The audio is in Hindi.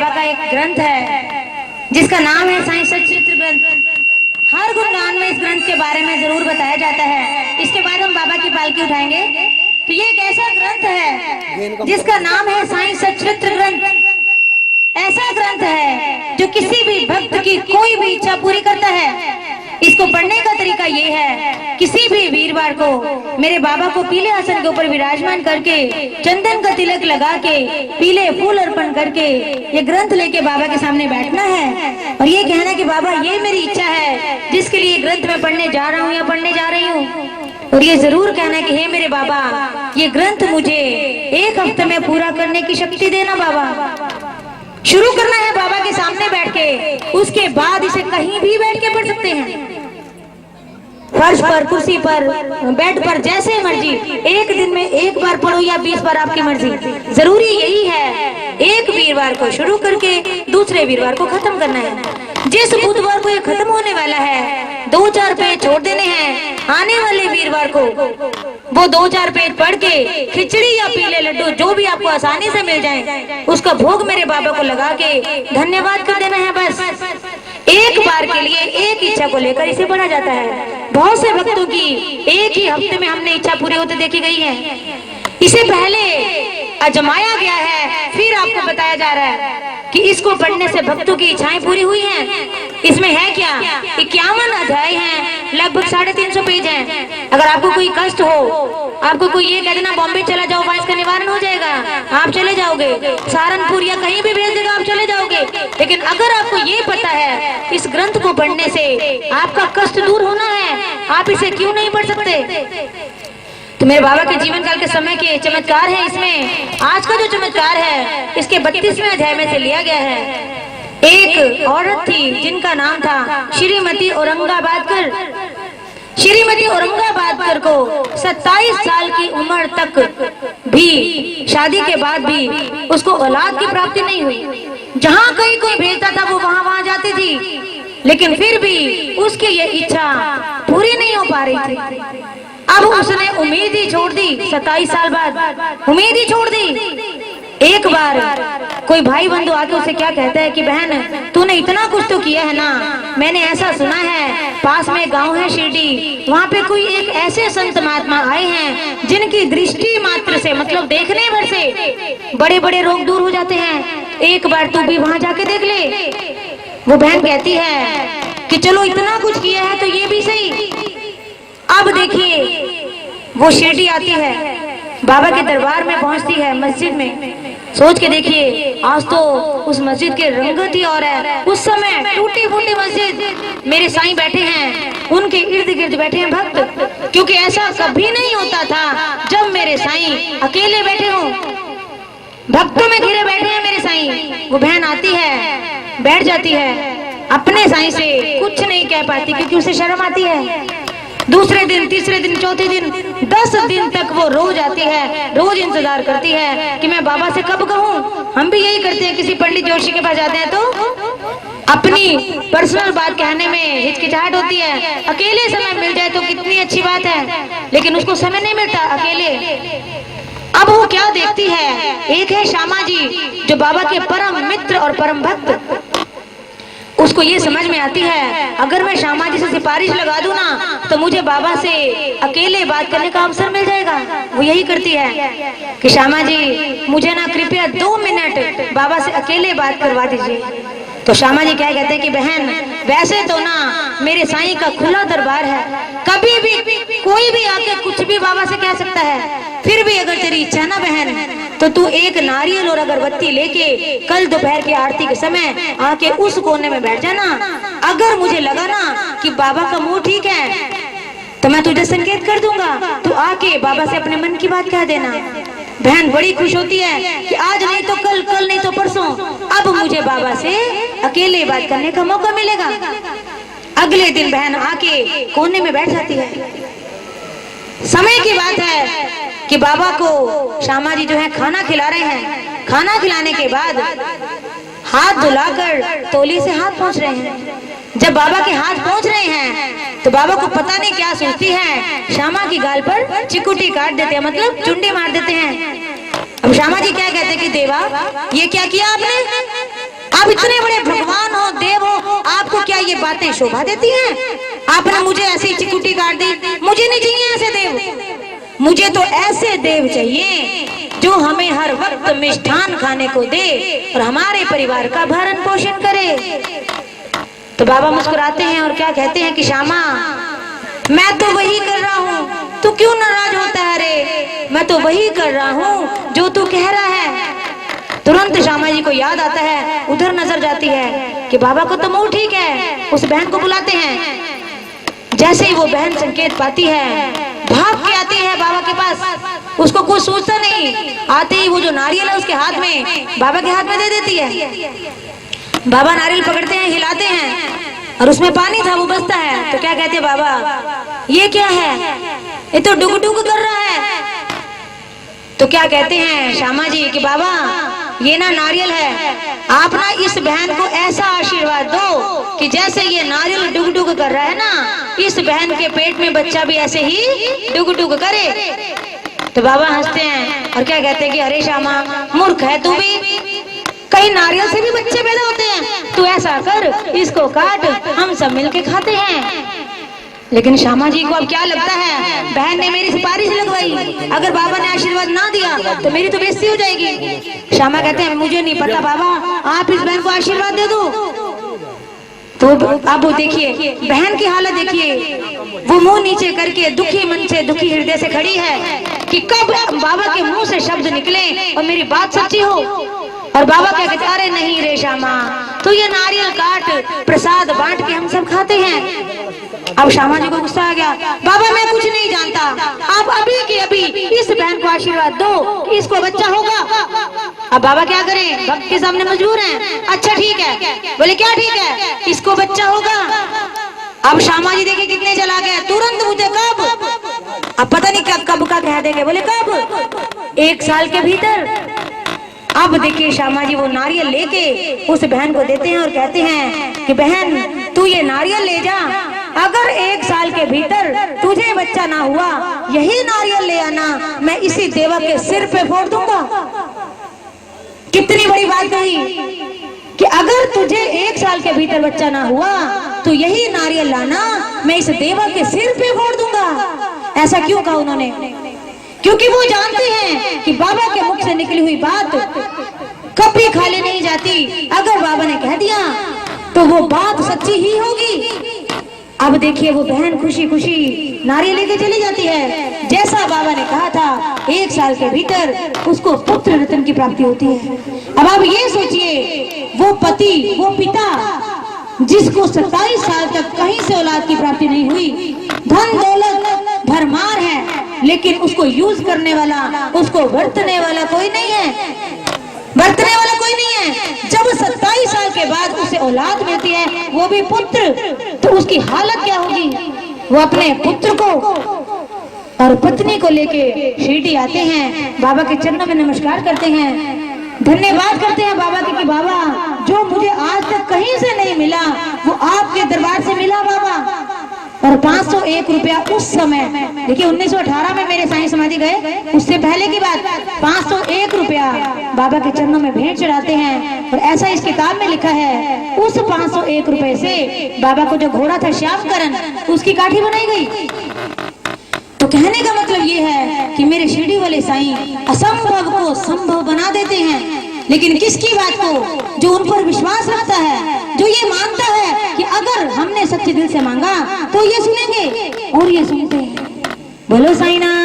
बाबा का एक ग्रंथ है जिसका नाम है साईं सच्चित्र ग्रंथ। हर गुणगान में इस ग्रंथ के बारे में जरूर बताया जाता है। इसके बाद हम बाबा की पालकी उठाएंगे। तो ये एक ऐसा ग्रंथ है जिसका नाम है साईं सच्चित्र ग्रंथ। ऐसा ग्रंथ है जो किसी भी भक्त की कोई भी इच्छा पूरी करता है। इसको पढ़ने का तरीका ये है, किसी भी वीरवार को मेरे बाबा को पीले आसन के ऊपर विराजमान करके चंदन का तिलक लगा के पीले फूल अर्पण करके ये ग्रंथ लेके बाबा के सामने बैठना है और ये कहना कि बाबा ये मेरी इच्छा है जिसके लिए ग्रंथ में पढ़ने जा रहा हूँ या पढ़ने जा रही हूँ। और ये जरूर कहना कि हे मेरे बाबा, ये ग्रंथ मुझे एक हफ्ते में पूरा करने की शक्ति देना बाबा। शुरू करना है बाबा के सामने बैठ के, उसके बाद इसे कहीं भी बैठ के पढ़ सकते हैं, फर्श पर, कुर्सी पर, बेड पर, जैसे मर्जी। एक दिन में एक बार पढ़ो या 20 बार, आपकी मर्जी। जरूरी यही है एक वीरवार को शुरू करके दूसरे वीरवार को खत्म करना है। जिस बुधवार को ये खत्म होने वाला है 2-4 पेज छोड़ देने हैं। आने वाले वीरवार को वो 2-4 पेज पढ़ के खिचड़ी या पीले लड्डू जो भी आपको आसानी से मिल जाए उसका भोग मेरे बाबा को लगा के धन्यवाद कर देना है। बस एक बार के लिए एक इच्छा को लेकर इसे पढ़ा जाता है। बहुत से भक्तों की एक ही हफ्ते में हमने इच्छा पूरी होते देखी गई है। इसे पहले आजमाया गया है, फिर आपको बताया जा रहा है कि इसको पढ़ने से भक्तों की इच्छाएं पूरी हुई हैं। इसमें है क्या, 51 अध्याय हैं, लगभग 350 पेज हैं। अगर आपको कोई कष्ट हो, आपको कोई ये कह देना बॉम्बे चला जाओ वहां इसका निवारण हो जाएगा, आप चले जाओगे। सहारनपुर या कहीं भी भेज देगा, आप चले जाओगे। लेकिन अगर आपको ये पता है इस ग्रंथ को पढ़ने से आपका कष्ट दूर होना है, आप इसे क्यों नहीं पढ़ सकते? तो मेरे बाबा के जीवन काल के समय के चमत्कार है इसमें। आज का जो चमत्कार है इसके 32वें अध्याय में से लिया गया है। एक औरत थी जिनका नाम था श्रीमती औरंगाबादकर। श्रीमती औरंगाबादकर को 27 साल की उम्र तक भी, शादी के बाद भी उसको औलाद की प्राप्ति नहीं हुई। जहाँ कहीं कोई भेजता था वो वहाँ जाती थी, लेकिन फिर भी उसकी ये इच्छा पूरी नहीं हो पा रही थी। अब उसने उम्मीद ही छोड़ दी। 27 साल बाद उम्मीद ही छोड़ दी। एक बार कोई भाई बंधु आके उसे क्या कहता है कि बहन तूने इतना कुछ तो किया है ना, मैंने ऐसा सुना है पास में गांव है शिरडी, वहाँ पे कोई एक ऐसे संत महात्मा आए हैं जिनकी दृष्टि मात्र से, मतलब देखने भर से बड़े बड़े रोग दूर हो जाते हैं। एक बार तू भी वहाँ जाके देख ले। वो बहन कहती है कि चलो इतना कुछ किया है तो ये भी सही। अब देखिए वो शिरडी आती है, बाबा के दरबार में पहुंचती है, मस्जिद में। सोच के देखिए आज तो उस मस्जिद के रंगत ही और है। उस समय टूटी फूटी मस्जिद, मेरे साईं बैठे हैं, उनके इर्द गिर्द बैठे हैं भक्त, क्योंकि ऐसा कभी नहीं होता था जब मेरे साईं अकेले बैठे हों। भक्तों में घिरे बैठे हैं मेरे साईं। वो बहन आती है, बैठ जाती है, अपने साईं से कुछ नहीं कह पाती क्योंकि उसे शर्म आती है। दूसरे दिन, तीसरे दिन, चौथे दिन, 10 दिन तक वो रोज आती है, रोज इंतजार करती है कि मैं बाबा से कब कहूँ। हम भी यही करते हैं, किसी पंडित जोशी के पास जाते हैं तो अपनी पर्सनल बात कहने में हिचकिचाहट होती है। अकेले समय मिल जाए तो कितनी अच्छी बात है, लेकिन उसको समय नहीं मिलता अकेले। अब वो क्या देखती है, एक है श्यामा जी जो बाबा के परम मित्र और परम भक्त। उसको ये समझ में आती है अगर मैं श्यामा जी से सिफारिश लगा दूं ना तो मुझे बाबा से अकेले बात करने का अवसर मिल जाएगा। वो यही करती है कि श्यामा जी मुझे ना कृपया 2 मिनट बाबा से अकेले बात करवा दीजिए। तो श्यामा जी क्या कहते हैं कि बहन वैसे तो ना मेरे साईं का खुला दरबार है, कभी भी कोई भी आके कुछ भी बाबा से कह सकता है। फिर भी अगर तेरी इच्छा ना बहन तो तू एक नारियल और अगरबत्ती लेके कल दोपहर की आरती के समय आके उस कोने में बैठ जाना। अगर मुझे लगा ना कि बाबा का मूड ठीक है तो मैं तुझे संकेत कर दूंगा, तू आके बाबा से अपने मन की बात कह देना। बहन बड़ी खुश होती है कि आज नहीं तो कल, कल नहीं तो परसों, अब मुझे बाबा से अकेले बात करने का मौका मिलेगा। अगले दिन बहन आके कोने में बैठ जाती है। समय की बात है कि बाबा को श्यामा जी जो है खाना खिला रहे हैं। खाना खिलाने के बाद हाथ धुलाकर तौली से हाथ पोंछ रहे हैं। जब बाबा के हाथ पहुंच रहे हैं तो बाबा को पता नहीं क्या सोचती है, श्यामा की गाल पर चिकुटी काट देते हैं, मतलब चुंडी मार देते हैं। अब श्यामा जी क्या कहते हैं कि देवा ये क्या किया आपने? इतने बड़े भगवान हो, देव हो, आपको क्या ये बातें शोभा देती हैं? आपने मुझे ऐसी चिकुटी काट दी। मुझे नहीं चाहिए ऐसे देव, मुझे तो ऐसे देव चाहिए जो हमें हर वक्त मिष्ठान खाने को दे और हमारे परिवार का भरण पोषण करे। तो बाबा मुस्कुराते हैं और क्या कहते हैं कि श्यामा, मैं तो वही कर रहा हूँ, तू क्यों नाराज होता है? रे मैं तो वही कर रहा हूँ जो तू कह रहा है। तुरंत श्यामा जी को याद आता है, उधर नजर जाती है कि बाबा को तो मुंह ठीक है। उस बहन को बुलाते हैं। जैसे ही वो बहन संकेत पाती है, भाग के आती है बाबा के पास। उसको कुछ सोचता नहीं, आते ही वो जो नारियल है उसके हाथ में, बाबा के हाथ में दे देती है। बाबा नारियल पकड़ते हैं, हिलाते हैं और उसमें पानी था, वो बचता है। तो क्या कहते हैं बाबा, ये क्या है? ये तो डुग डुग कर रहा है। तो क्या कहते हैं श्यामा जी कि बाबा ये ना नारियल है, आप ना इस बहन को ऐसा आशीर्वाद दो कि जैसे ये नारियल डुग डुग कर रहा है ना, इस बहन के पेट में बच्चा भी ऐसे ही डुग डुग करे। तो बाबा हंसते हैं और क्या कहते हैं कि अरे श्यामा, मूर्ख है तू भी, कहीं नारियल से भी बच्चे पैदा होते हैं। तू ऐसा कर, इसको काट, हम सब मिलके खाते हैं। लेकिन श्यामा जी को अब क्या लगता है, बहन ने मेरी सिफारिश लगवाई, अगर बाबा ने आशीर्वाद ना दिया तो मेरी तो बेइज्जती हो जाएगी। श्यामा कहते हैं मुझे नहीं पता बाबा, आप इस बहन को आशीर्वाद दे दो। तो अब देखिए बहन की हालत देखिए, वो मुंह नीचे करके दुखी मन से, दुखी हृदय से खड़ी है कि कब बाबा के मुंह से शब्द निकले और मेरी बात सच्ची हो। और बाबा क्या कहते, अरे नहीं रे श्यामा, तो ये नारियल काट, प्रसाद बांट के हम सब खाते हैं। अब श्यामा जी को गुस्सा आ गया, बाबा मैं कुछ नहीं जानता, आप अभी के अभी इस बहन को आशीर्वाद दो कि इसको बच्चा होगा। अब बाबा क्या करें, भक्त के सामने मजबूर हैं। अच्छा ठीक है, बोले क्या ठीक है, इसको बच्चा होगा। अब श्यामा जी देखिए कितने चला गए, तुरंत मुझे कब, अब पता नहीं कब का कह देंगे। बोले कब, 1 साल के भीतर। अब देखिए श्यामा जी वो नारियल लेके उस बहन को देते हैं और कहते हैं कि बहन तू ये नारियल ले जा, अगर 1 साल के भीतर तुझे बच्चा ना हुआ, यही नारियल ले आना, मैं इसी देवा के सिर पे फोड़ दूंगा। कितनी बड़ी बात कही कि अगर तुझे 1 साल के भीतर बच्चा ना हुआ तो यही नारियल लाना, मैं इस देवा के सिर पे फोड़ दूंगा। ऐसा क्यों कहा उन्होंने? क्योंकि वो जानते हैं कि बाबा के मुख से निकली हुई बात कभी खाली नहीं जाती। अगर बाबा ने कह दिया तो वो बात सच्ची ही होगी। अब देखिए वो बहन खुशी खुशी नारियल लेके चली जाती है। जैसा बाबा ने कहा था, 1 साल के भीतर उसको पुत्र रत्न की प्राप्ति होती है। अब आप ये सोचिए, वो पति, वो पिता जिसको 27 साल तक कहीं से औलाद की प्राप्ति नहीं हुई, धन दौलत भरमार है, लेकिन उसको यूज करने वाला, उसको बरतने वाला कोई नहीं है, बरतने वाला कोई नहीं है। जब 27 साल के बाद उसे औलाद मिलती है, वो भी पुत्र, तो उसकी हालत क्या होगी? वो अपने पुत्र को और पत्नी को लेके शिरडी आते हैं, बाबा के चरणों में नमस्कार करते हैं, धन्यवाद करते हैं बाबा के कि बाबा जो मुझे आज तक कहीं से नहीं मिला वो आपके दरबार से मिला बाबा। और 501 रुपया उस समय, देखिए 1918 में मेरे साईं समाधि गए, उससे पहले की बात, 501 रुपया बाबा के चरणों में भेंट चढ़ाते हैं। और ऐसा इस किताब में लिखा है, उस 501 रुपए से बाबा को जो घोड़ा था श्यामकरण, उसकी काठी बनाई गई। तो कहने का मतलब ये है कि मेरे शिरडी वाले साईं असंभव को संभव बना देते हैं। लेकिन किसकी बात को? जो उन पर विश्वास रखता है, जो ये मानता है कि अगर हमने सच्चे दिल से मांगा तो ये सुनेंगे, और ये सुनते हैं। बोलो साईं नाथ।